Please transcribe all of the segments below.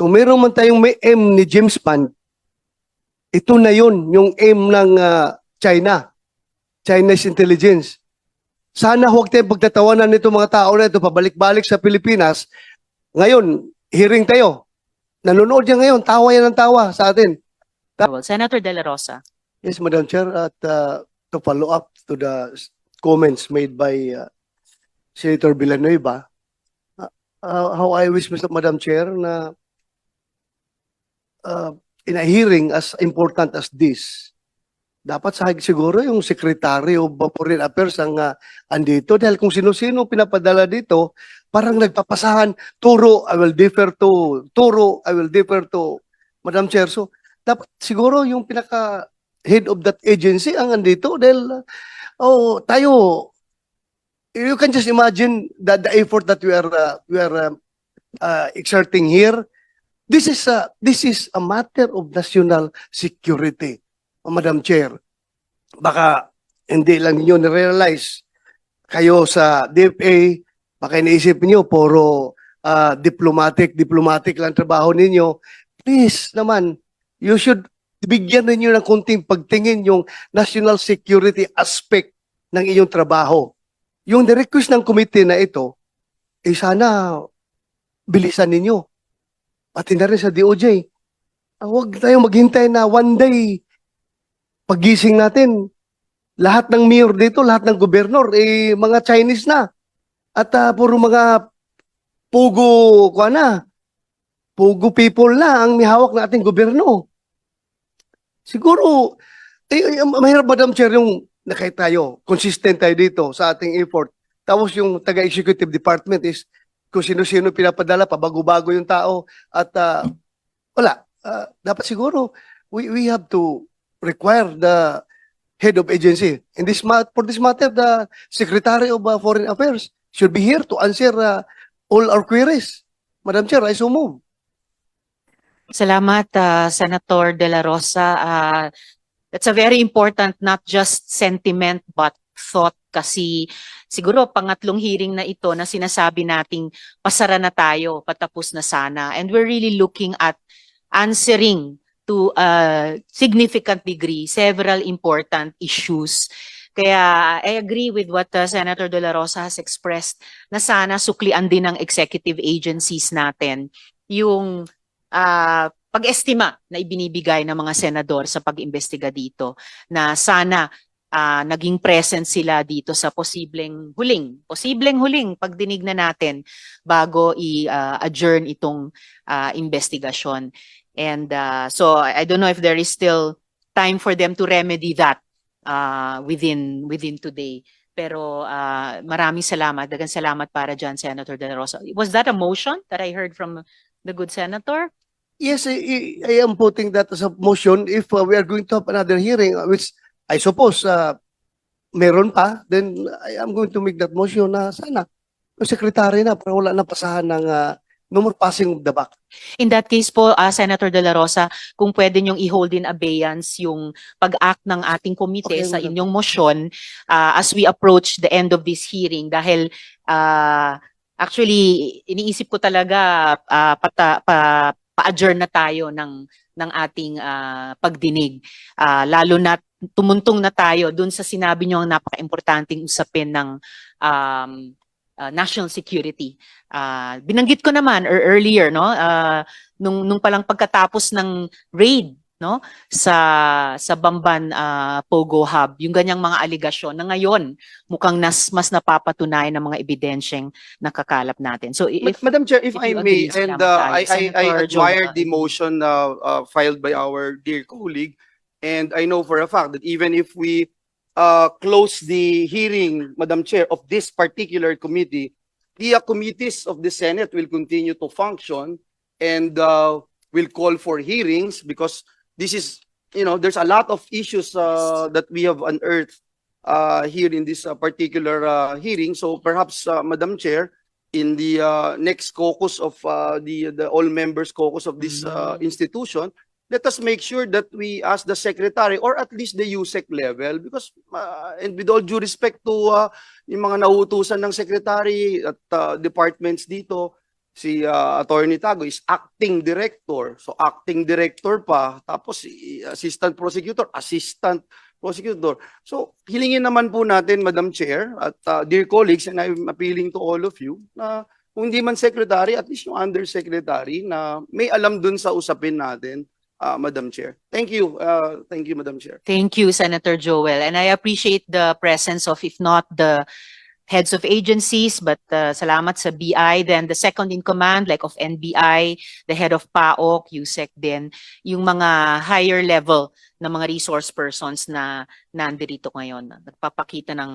Kung meron man tayong may M ni James Bond, ito na yun, yung M ng China, Chinese intelligence. Sana huwag tayong pagtatawanan nito mga tao na ito, pabalik-balik sa Pilipinas. Ngayon, hearing tayo. Nanonood yan ngayon, tawa yan ng tawa sa atin. Senator De La Rosa. Yes, Madam Chair, at to follow up to the comments made by Senator Villanueva, how I wish, Madam Chair, na in a hearing as important as this, dapat siguro yung Secretary of Foreign Affairs ang andito dahil kung sino-sino pinapadala dito, parang nagpapasahan, turo, I will defer to, turo, I will defer to, Madam Chair. So, dapat siguro yung pinaka head of that agency ang andito dahil tayo, you can just imagine the effort that we are exerting here. This is a matter of national security, Madam Chair. Baka hindi lang niyo na-realize kayo sa DFA, baka iniisip niyo puro diplomatic lang trabaho ninyo. Please naman, you should bigyan ninyo ng konting pagtingin yung national security aspect ng inyong trabaho. Yung request ng committee na ito, sana bilisan ninyo. Pati na rin sa DOJ. Huwag tayong maghintay na one day pagising natin, lahat ng mayor dito, lahat ng gobernador, mga Chinese na. At puro mga pugo people na ang mihawak na ating gobyerno. Siguro, mahirap, Madam Chair, yung nakita tayo, consistent tayo dito sa ating effort. Tapos yung taga-executive department is kung sino-sino pinapadala, pabago-bago yung tao. At wala. Dapat siguro, we have to require the head of agency. For this matter, the Secretary of Foreign Affairs should be here to answer all our queries. Madam Chair, I so move. Salamat, Senator De La Rosa. That's a very important, not just sentiment, but thought kasi siguro pangatlong hearing na ito na sinasabi nating pasara na tayo, patapos na sana. And we're really looking at answering to a significant degree several important issues. Kaya I agree with what Senator De La Rosa has expressed na sana suklian din ng executive agencies natin yung pag-estima na ibinibigay ng mga senador sa pag-imbestiga dito na sana naging present sila dito sa posibleng huling pagdinig na natin bago i-adjourn itong investigasyon. And so I don't know if there is still time for them to remedy that within today. Pero maraming salamat, dagang salamat para dyan, Senator De La Rosa. Was that a motion that I heard from the good senator? Yes, I am putting that as a motion. If we are going to have another hearing, which I suppose meron pa, then I am going to make that motion na sana yung secretary na para wala na pasahan ng no more passing of the buck. In that case po, Senator De La Rosa, kung pwede niyong i-hold in abeyance yung pag-act ng ating komite sa inyong motion as we approach the end of this hearing dahil actually iniisip ko talaga pa-adjourn na tayo ng ating pagdinig. Lalo na tumuntong na tayo dun sa sinabi niyo ang napaka-importanting usapin ng national security. Binanggit ko naman earlier, no, nung palang pagkatapos ng raid, no, sa Bamban Pogo Hub, yung ganyang mga aligasyon na ngayon mukhang mas napapatunayan ng mga ebidensyeng nakakalap natin. So if Madam Chair, if I may, agree, and salamat tayo. I Senator admire Joel. the motion filed by our dear colleague, and I know for a fact that even if we close the hearing, Madam Chair, of this particular committee, the committees of the Senate will continue to function and will call for hearings because this is, there's a lot of issues that we have unearthed here in this particular hearing. So perhaps, Madam Chair, in the next caucus of the all members caucus of this institution, let us make sure that we ask the secretary or at least the USEC level because and with all due respect to yung mga nauutusan ng secretary at departments dito, Si Attorney Tago is acting director. So acting director pa, tapos assistant prosecutor. So hilingin naman po natin, Madam Chair at dear colleagues, and I'm appealing to all of you na kung hindi man secretary, at least yung undersecretary na may alam dun sa usapin natin, Madam Chair. Thank you, Madam Chair. Thank you, Senator Joel. And I appreciate the presence of, if not the heads of agencies, but salamat sa BI, then the second in command, like of NBI, the head of PAOK, USEC din, yung mga higher level na mga resource persons na nandirito ngayon, nagpapakita ng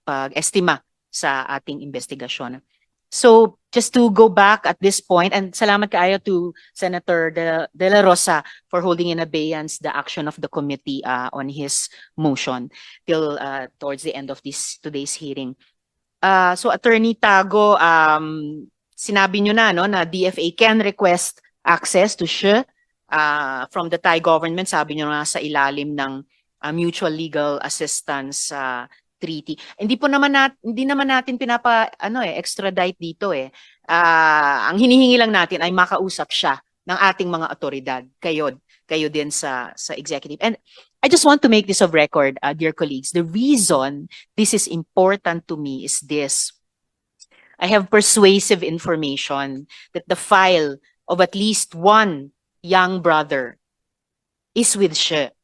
pag-estima sa ating investigasyon. So just to go back at this point, and salamat kaayo to Senator De La Rosa for holding in abeyance the action of the committee on his motion till towards the end of today's hearing. So Attorney Tago, sinabi nyo na no na DFA can request access to SHE from the Thai government, sabi nyo nga sa ilalim ng mutual legal assistance treaty. Hindi naman natin extradite dito eh. Ang hinihingi lang natin ay makausap siya ng ating mga otoridad. Kayo din sa executive. And I just want to make this of record, dear colleagues. The reason this is important to me is this. I have persuasive information that the file of at least one young brother is with SHE,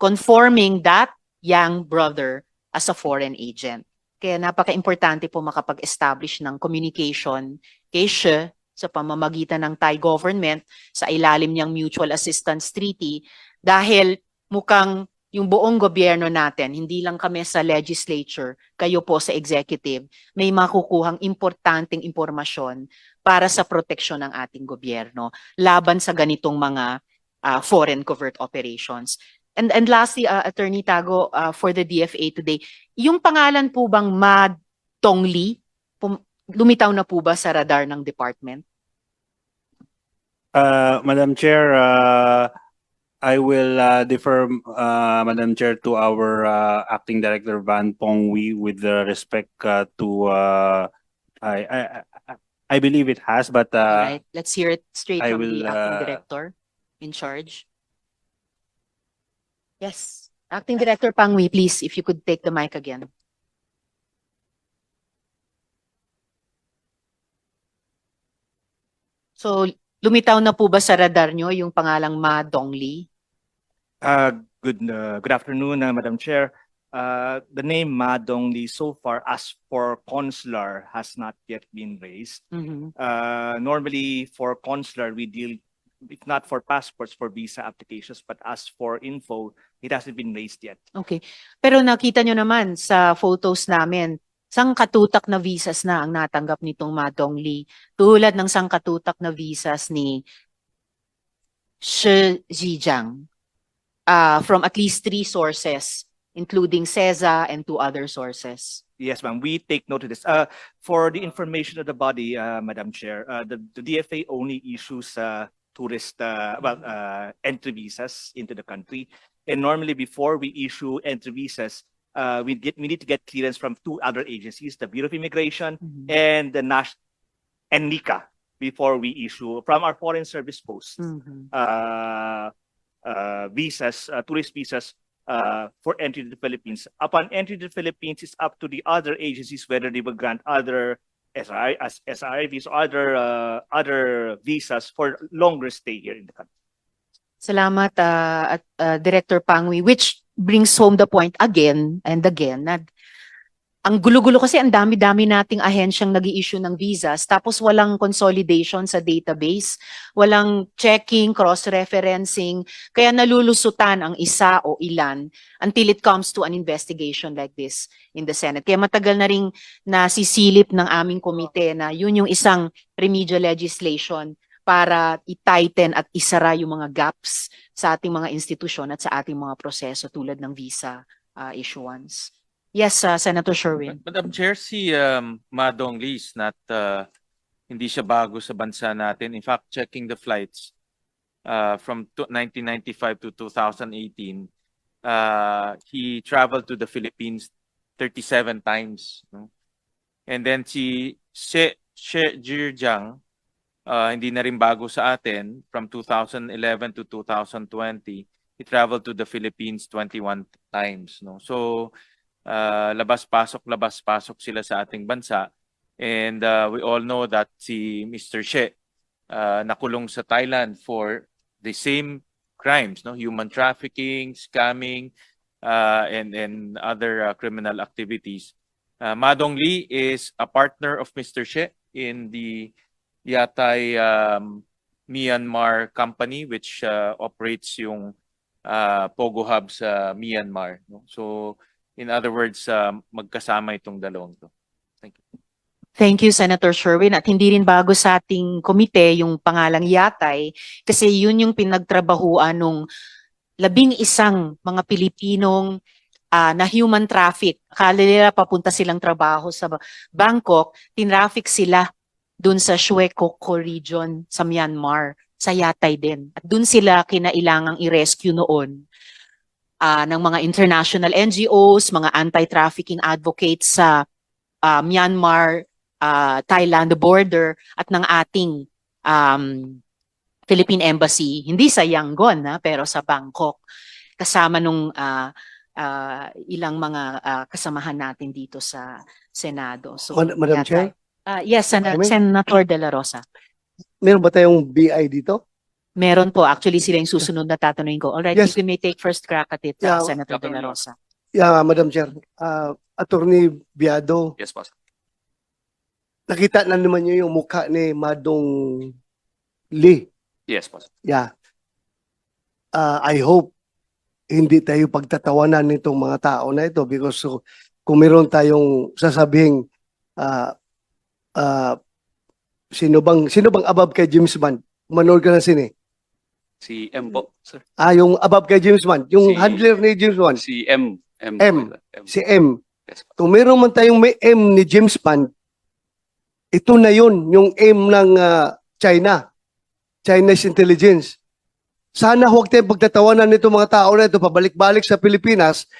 conforming that young brother as a foreign agent. Kaya napaka-importante po makapag-establish ng communication kay SHE sa pamamagitan ng Thai government sa ilalim niyang Mutual Assistance Treaty dahil mukhang yung buong gobyerno natin, hindi lang kami sa legislature, kayo po sa executive, may makukuhang importanteng impormasyon para sa proteksyon ng ating gobyerno laban sa ganitong mga foreign covert operations. And lastly, Attorney Tago, for the DFA today, yung pangalan po bang Ma Dongli, lumitaw na po ba sa radar ng department? Madam Chair, I will defer, Madam Chair, to our Acting Director Van Pongwi with respect to, I believe it has, but All right, let's hear it straight I from will, the acting director in charge. Yes, Acting Director Pangwi, please, if you could take the mic again. So, lumitaw na po ba sa radar nyo yung pangalang Ma Dongli? Good afternoon, Madam Chair. The name Ma Dongli so far as for consular has not yet been raised. Mhm. Normally for consular, we deal, if not for passports, for visa applications, but as for info, it hasn't been raised yet. Okay. Pero nakita nyo naman sa photos namin, sangkatutak na visas na ang natanggap nitong Ma Dongli. Tulad ng sangkatutak na visas ni Shi Zhejiang from at least 3 sources, including CESA and 2 other sources. Yes, ma'am. We take note of this. For the information of the body, Madam Chair, the DFA only issues tourist entry visas into the country. And normally before we issue entry visas, we need to get clearance from 2 other agencies, the Bureau of Immigration Mhm. and the and NICA, before we issue from our foreign service posts Mhm. visas, tourist visas for entry to the Philippines. Upon entry to the Philippines, it's up to the other agencies whether they will grant other SRIVs or other visas for longer stay here in the country. Salamat, Director Pangwi, which brings home the point again and again na ang gulo-gulo kasi ang dami-dami nating ahensyang nag-i-issue ng visas tapos walang consolidation sa database, walang checking, cross-referencing, kaya nalulusutan ang isa o ilan until it comes to an investigation like this in the Senate. Kaya matagal na ring nasisilip ng aming komite na yun yung isang remedial legislation para i-tighten at isara yung mga gaps sa ating mga institusyon at sa ating mga proseso tulad ng visa issuance. Yes, Senator Sherwin. Madam Chair, si Ma Dongli is not, hindi siya bago sa bansa natin. In fact, checking the flights from 1995 to 2018, he traveled to the Philippines 37 times. No? And then si Zhejiang, hindi na rin bago sa atin. From 2011 to 2020, he traveled to the Philippines 21 times. No? So, labas-pasok sila sa ating bansa. And we all know that si Mr. She nakulong sa Thailand for the same crimes, no? Human trafficking, scamming, and other criminal activities. Madong Lee is a partner of Mr. She in the Yatay Myanmar company which operates yung Pogo Hub sa Myanmar. No? So, in other words, magkasama itong dalawang to. Thank you. Thank you, Senator Sherwin. At hindi rin bago sa ating komite yung pangalang Yatay kasi yun yung pinagtrabahuan nung 11 mga Pilipinong na human traffic. Akala nila papunta silang trabaho sa Bangkok, tinraffic sila dun sa Shwekoko region sa Myanmar, sa Yatay din. At dun sila kinailangang i-rescue noon ng mga international NGOs, mga anti-trafficking advocates sa Myanmar, Thailand border at ng ating Philippine Embassy, hindi sa Yangon pero sa Bangkok, kasama nung ilang mga kasamahan natin dito sa Senado. So, Madam Chair, yes, Senator De La Rosa. meron ba tayong BI dito? Meron po. Actually, sila yung susunod na tatanungin ko. Alright, Yes. you may take first crack at it, Yeah, Senator De La Rosa. Yeah, Madam Chair. Attorney Biado, Yes, boss. nakita na naman niyo yung mukha ni Madong Lee. Yes, boss. Yeah. I hope hindi tayo pagtatawanan nitong mga tao na ito because kung meron tayong sasabing sino bang above kay James Bond? Manood ka na sine. Si M po, sir. Yung above kay James Bond, yung Si- handler ni James Bond, Si M. M. M. si M. Yes, po. Kung meron man tayong may M ni James Bond, ito na yun, yung M ng China. Chinese intelligence. Sana huwag tayong pagtatawanan nito mga tao na ito, pabalik-balik sa Pilipinas.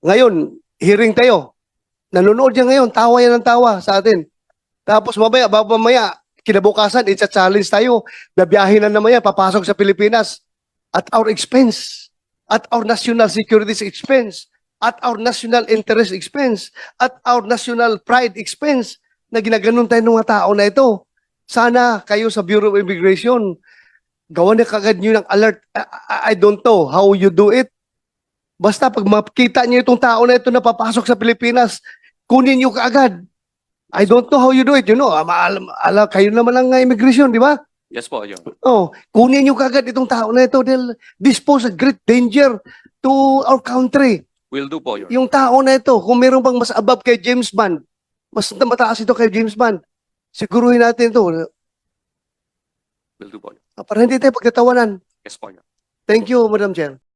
Ngayon, hearing tayo. Nanonood yan ngayon, tawa yan ng tawa sa atin. Tapos mamaya, kinabukasan, it's a challenge tayo. Babiyahin na naman yan, papasok sa Pilipinas. At our expense. At our national security expense. At our national interest expense. At our national pride expense. Na ginaganon tayo ng mga tao na ito. Sana kayo sa Bureau of Immigration, gawa na kagad nyo ng alert. I don't know how you do it. Basta pag makita nyo itong tao na ito na papasok sa Pilipinas, kunin nyo kaagad. I don't know how you do it. You know, kayo naman ang immigration, di ba? Yes po, Your Honor. Oh, kunin nyo kaagad itong tao na ito. They'll dispose a great danger to our country. Will do po, Your Honor. Yung tao na ito, kung meron bang mas above kay James Bond, mas mataas ito kay James Bond, siguruhin natin ito. Will do po. Para hindi tayo pagtatawanan. Yes po, Your Honor. Thank you, Madam Chair.